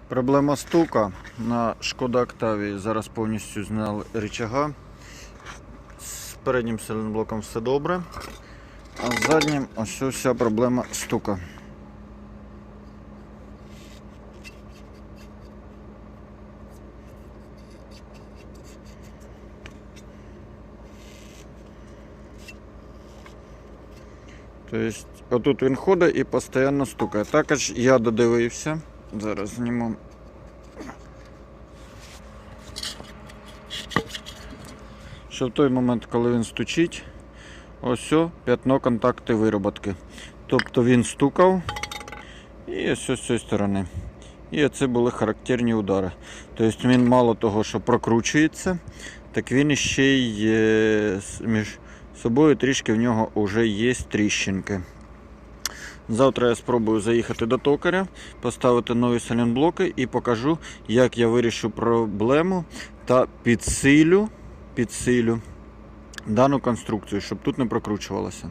Проблема стука на Шкода Октавії. Зараз повністю зняли рычага. З переднім сайлентблоком все добре, а з заднім ось вся проблема стука. Тобто, отут він ходить і постійно стукає. Також я додивився. Зараз зніму. Що в той момент, коли він стучить, ось п'ятно контакти вироботки. Тобто він стукав і ось з цієї сторони. І це були характерні удари. Тобто він мало того, що прокручується, так він ще й між собою трішки в нього вже є тріщинки. Завтра я спробую заїхати до токаря, поставити нові сайлентблоки і покажу, як я вирішу проблему та підсилю дану конструкцію, щоб тут не прокручувалося.